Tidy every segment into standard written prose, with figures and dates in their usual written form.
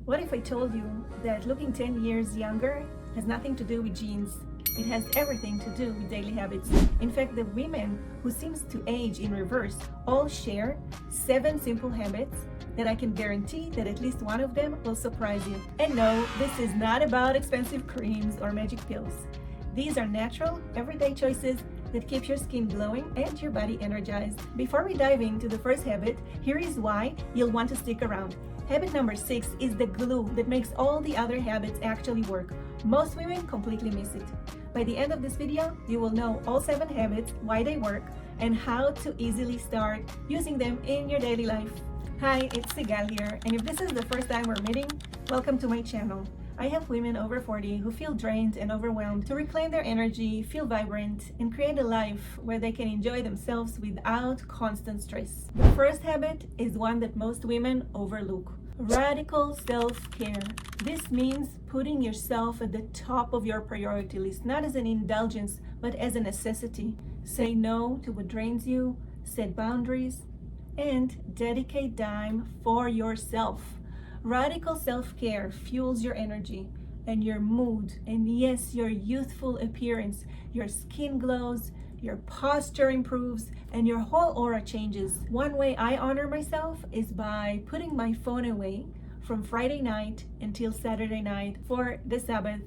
What if I told you that looking 10 years younger has nothing to do with genes? It has everything to do with daily habits. In fact, the women who seems to age in reverse all share 7 simple habits that I can guarantee that at least one of them will surprise you. And no, this is not about expensive creams or magic pills. These are natural, everyday choices that keep your skin glowing and your body energized. Before we dive into the first habit, here is why you'll want to stick around. Habit number 6 is the glue that makes all the other habits actually work. Most women completely miss it. By the end of this video, you will know all 7 habits, why they work, and how to easily start using them in your daily life. Hi, it's 𝐘𝐨𝐰𝐧𝐥𝐶 here, and if this is the first time we're meeting, welcome to my channel. I have women over 40 who feel drained and overwhelmed to reclaim their energy, feel vibrant, and create a life where they can enjoy themselves without constant stress. The first habit is one that most women overlook. Radical self-care. This means putting yourself at the top of your priority list, not as an indulgence, but as a necessity. Say no to what drains you, set boundaries, and dedicate time for yourself. Radical self-care fuels your energy and your mood, and yes, your youthful appearance. Your skin glows, your posture improves, and your whole aura changes. One way I honor myself is by putting my phone away from Friday night until Saturday night for the Sabbath.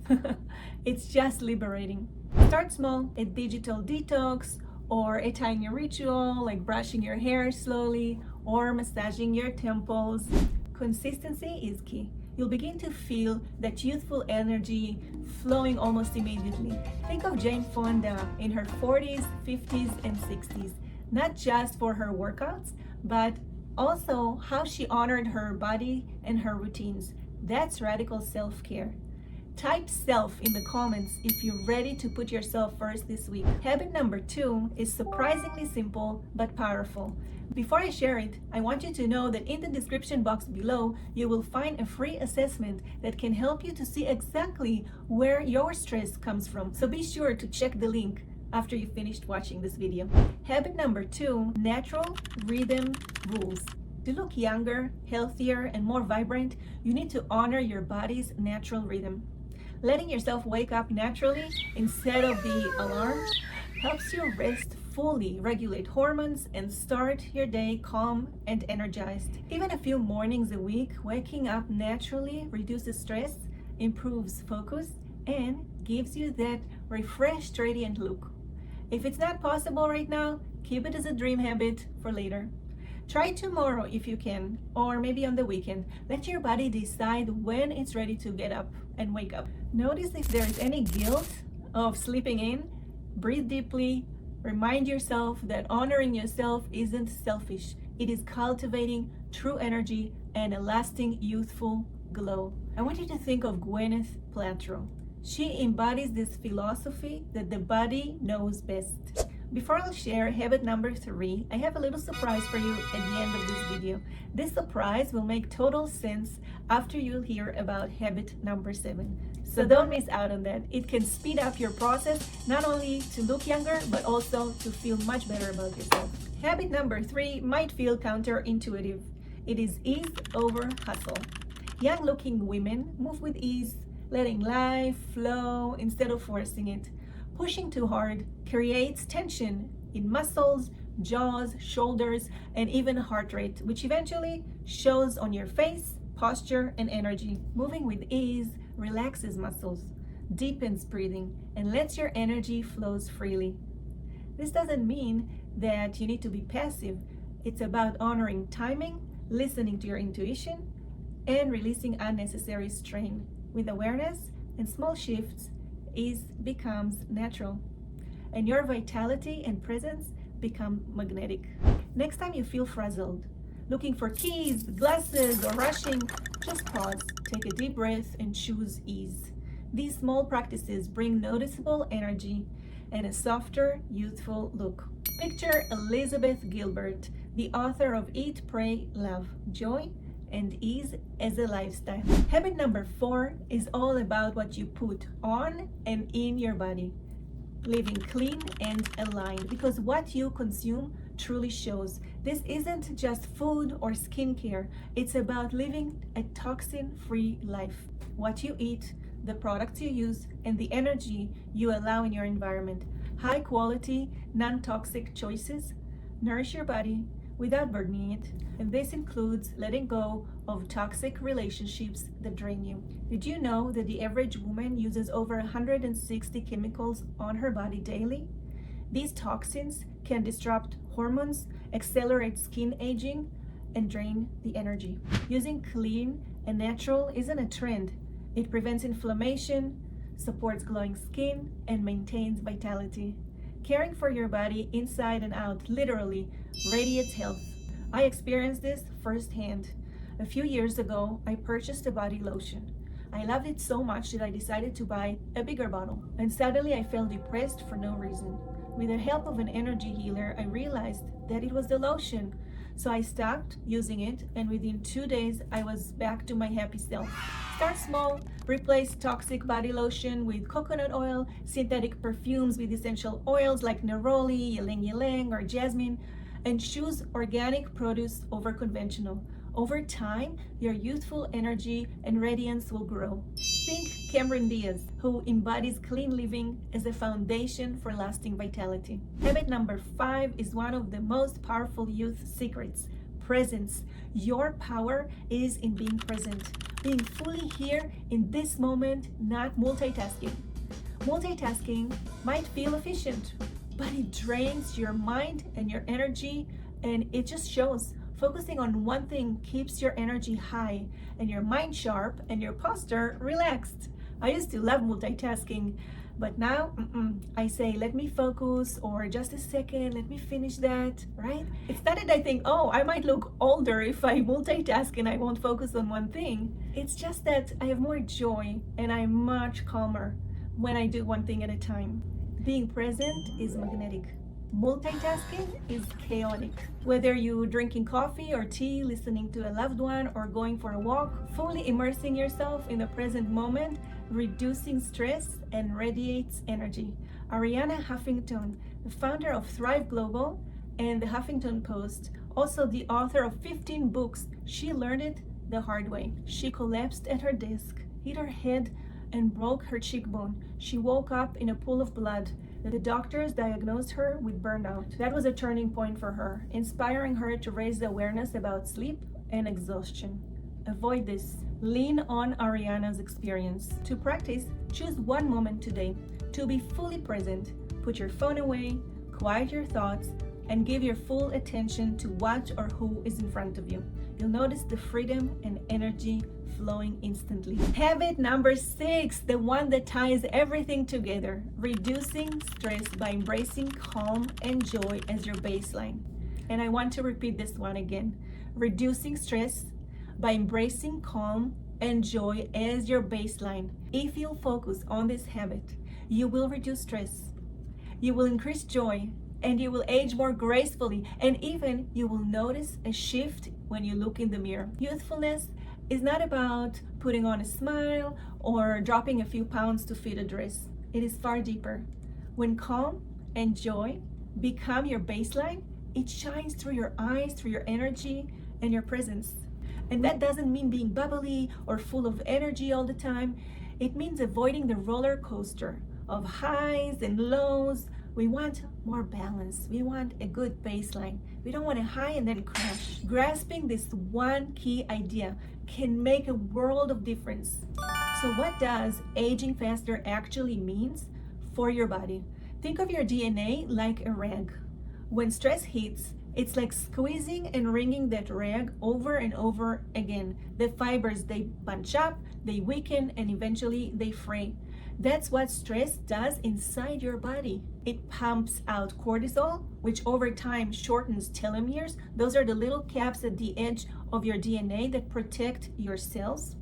It's just liberating. Start small, a digital detox, or a tiny ritual like brushing your hair slowly or massaging your temples. Consistency is key. You'll begin to feel that youthful energy flowing almost immediately. Think of Jane Fonda in her 40s, 50s, and 60s, not just for her workouts, but also how she honored her body and her routines. That's radical self-care. Type self in the comments if you're ready to put yourself first this week. Habit number 2 is surprisingly simple but powerful. Before I share it, I want you to know that in the description box below, you will find a free assessment that can help you to see exactly where your stress comes from. So be sure to check the link after you finished watching this video. Habit number 2, natural rhythm rules. To look younger, healthier, and more vibrant, you need to honor your body's natural rhythm. Letting yourself wake up naturally instead of the alarm helps you rest fully, regulate hormones, and start your day calm and energized. Even a few mornings a week, waking up naturally reduces stress, improves focus, and gives you that refreshed, radiant look. If it's not possible right now, keep it as a dream habit for later. Try tomorrow if you can, or maybe on the weekend. Let your body decide when it's ready to get up and wake up. Notice if there is any guilt of sleeping in. Breathe deeply. Remind yourself that honoring yourself isn't selfish. It is cultivating true energy and a lasting youthful glow. I want you to think of Gwyneth Paltrow. She embodies this philosophy that the body knows best. Before I'll share habit number 3, I have a little surprise for you at the end of this video. This surprise will make total sense after you'll hear about habit number 7. So don't miss out on that. It can speed up your process, not only to look younger, but also to feel much better about yourself. Habit number 3 might feel counterintuitive. It is ease over hustle. Young looking women move with ease, letting life flow instead of forcing it. Pushing too hard creates tension in muscles, jaws, shoulders, and even heart rate, which eventually shows on your face, posture, and energy. Moving with ease relaxes muscles, deepens breathing, and lets your energy flows freely. This doesn't mean that you need to be passive. It's about honoring timing, listening to your intuition, and releasing unnecessary strain. With awareness and small shifts, ease becomes natural, and your vitality and presence become magnetic. Next time you feel frazzled, looking for keys, glasses, or rushing, just pause, take a deep breath, and choose ease. These small practices bring noticeable energy and a softer, youthful look. Picture Elizabeth Gilbert, the author of Eat, Pray, Love, Joy, and Ease as a Lifestyle. Habit number 4 is all about what you put on and in your body. Living clean and aligned, because what you consume truly shows. This isn't just food or skincare. It's about living a toxin-free life. What you eat, the products you use, and the energy you allow in your environment. High quality, non-toxic choices nourish your body without burdening it. And this includes letting go of toxic relationships that drain you. Did you know that the average woman uses over 160 chemicals on her body daily? These toxins can disrupt hormones, accelerate skin aging, and drain the energy. Using clean and natural isn't a trend. It prevents inflammation, supports glowing skin, and maintains vitality. Caring for your body inside and out literally radiates health. I experienced this firsthand. A few years ago, I purchased a body lotion. I loved it so much that I decided to buy a bigger bottle. And suddenly I felt depressed for no reason. With the help of an energy healer, I realized that it was the lotion. So I stopped using it, and within 2 days, I was back to my happy self. Start small, replace toxic body lotion with coconut oil, synthetic perfumes with essential oils like neroli, ylang ylang, or jasmine, and choose organic produce over conventional. Over time, your youthful energy and radiance will grow. Think Cameron Diaz, who embodies clean living as a foundation for lasting vitality. Habit number 5 is one of the most powerful youth secrets: presence. Your power is in being present, being fully here in this moment, not multitasking. Multitasking might feel efficient, but it drains your mind and your energy, and it just shows. Focusing on one thing keeps your energy high and your mind sharp and your posture relaxed. I used to love multitasking, but now I say, let me focus, or just a second, let me finish that, right? It's not that I think, oh, I might look older if I multitask and I won't focus on one thing. It's just that I have more joy and I'm much calmer when I do one thing at a time. Being present is magnetic. Multitasking is chaotic. Whether you're drinking coffee or tea, listening to a loved one, or going for a walk, fully immersing yourself in the present moment, reducing stress and radiates energy. Arianna Huffington, the founder of Thrive Global and the Huffington Post, also the author of 15 books, she learned it the hard way. She collapsed at her desk, hit her head, and broke her cheekbone. She woke up in a pool of blood. The doctors diagnosed her with burnout. That was a turning point for her, inspiring her to raise the awareness about sleep and exhaustion. Avoid this. Lean on Arianna's experience. To practice, choose one moment today to be fully present. Put your phone away, quiet your thoughts, and give your full attention to what or who is in front of you. You'll notice the freedom and energy flowing instantly. Habit number 6, the one that ties everything together: reducing stress by embracing calm and joy as your baseline. And I want to repeat this one again. Reducing stress by embracing calm and joy as your baseline. If you focus on this habit, you will reduce stress, you will increase joy, and you will age more gracefully, and even you will notice a shift when you look in the mirror. Youthfulness is not about putting on a smile or dropping a few pounds to fit a dress. It is far deeper. When calm and joy become your baseline, it shines through your eyes, through your energy and your presence. And that doesn't mean being bubbly or full of energy all the time. It means avoiding the roller coaster of highs and lows. We want more balance. We want a good baseline. We don't want a high and then crash. Grasping this one key idea can make a world of difference. So what does aging faster actually means for your body? Think of your DNA like a rag. When stress hits, it's like squeezing and wringing that rag over and over again. The fibers, they bunch up, they weaken, and eventually they fray. That's what stress does inside your body. It pumps out cortisol, which over time shortens telomeres. Those are the little caps at the edge of your DNA that protect your cells.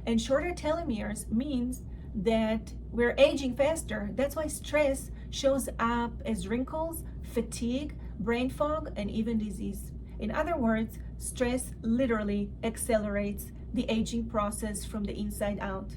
And shorter telomeres means that we're aging faster. That's why stress shows up as wrinkles, fatigue, brain fog, and even disease. In other words, stress literally accelerates the aging process from the inside out.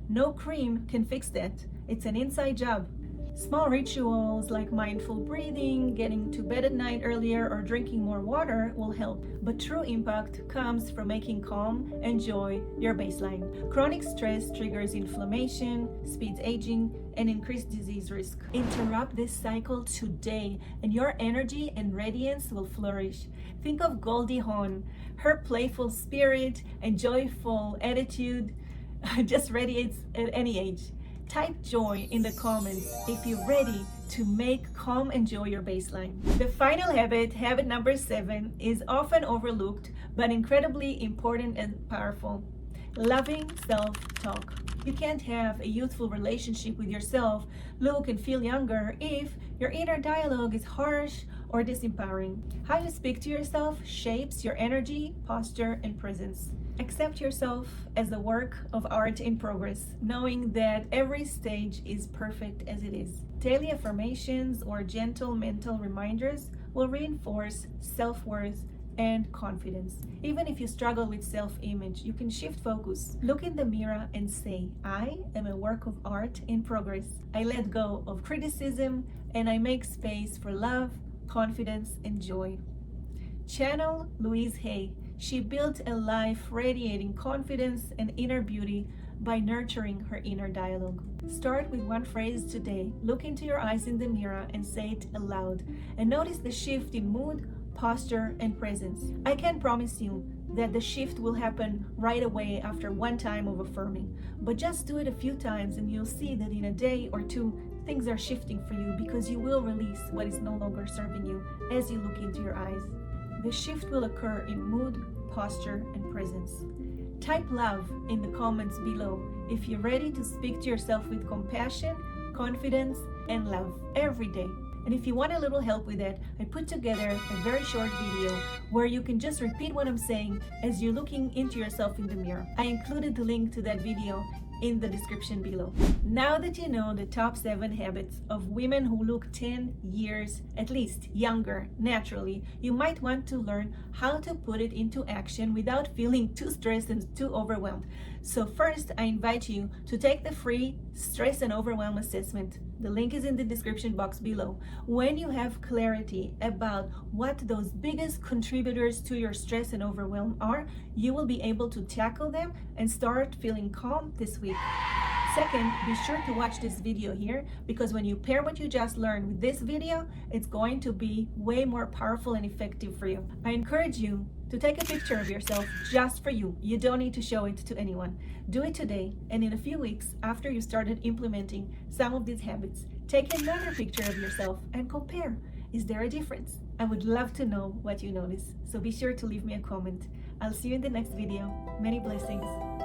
No cream can fix that. It's an inside job. Small rituals like mindful breathing, getting to bed at night earlier, or drinking more water will help. But true impact comes from making calm and joy your baseline. Chronic stress triggers inflammation, speeds aging, and increased disease risk. Interrupt this cycle today, and your energy and radiance will flourish. Think of Goldie Hawn. Her playful spirit and joyful attitude just radiates at any age. Type joy in the comments if you're ready to make calm and joy your baseline. The final habit number 7, is often overlooked but incredibly important and powerful. Loving self-talk. You can't have a youthful relationship with yourself, look and feel younger, if your inner dialogue is harsh or disempowering. How you speak to yourself shapes your energy, posture, and presence. Accept yourself as a work of art in progress, knowing that every stage is perfect as it is. Daily affirmations or gentle mental reminders will reinforce self-worth and confidence. Even if you struggle with self-image, you can shift focus. Look in the mirror and say, I am a work of art in progress. I let go of criticism and I make space for love, confidence, and joy. Channel Louise Hay. She built a life radiating confidence and inner beauty by nurturing her inner dialogue. Start with one phrase today. Look into your eyes in the mirror and say it aloud, and notice the shift in mood, posture, and presence. I can promise you that the shift will happen right away after one time of affirming, but just do it a few times and you'll see that in a day or two things are shifting for you, because you will release what is no longer serving you as you look into your eyes. The shift will occur in mood, posture, and presence. Type love in the comments below if you're ready to speak to yourself with compassion, confidence, and love every day. And if you want a little help with that, I put together a very short video where you can just repeat what I'm saying as you're looking into yourself in the mirror. I included the link to that video in the description below. Now that you know the top 7 habits of women who look 10 years at least younger naturally, you might want to learn how to put it into action without feeling too stressed and too overwhelmed. So first, I invite you to take the free stress and overwhelm assessment. The link is in the description box below. When you have clarity about what those biggest contributors to your stress and overwhelm are, you will be able to tackle them and start feeling calm this week. Second, be sure to watch this video here, because when you pair what you just learned with this video, it's going to be way more powerful and effective for you. I encourage you to take a picture of yourself just for you. You don't need to show it to anyone. Do it today, and in a few weeks after you started implementing some of these habits, take another picture of yourself and compare. Is there a difference? I would love to know what you notice, so be sure to leave me a comment. I'll see you in the next video. Many blessings.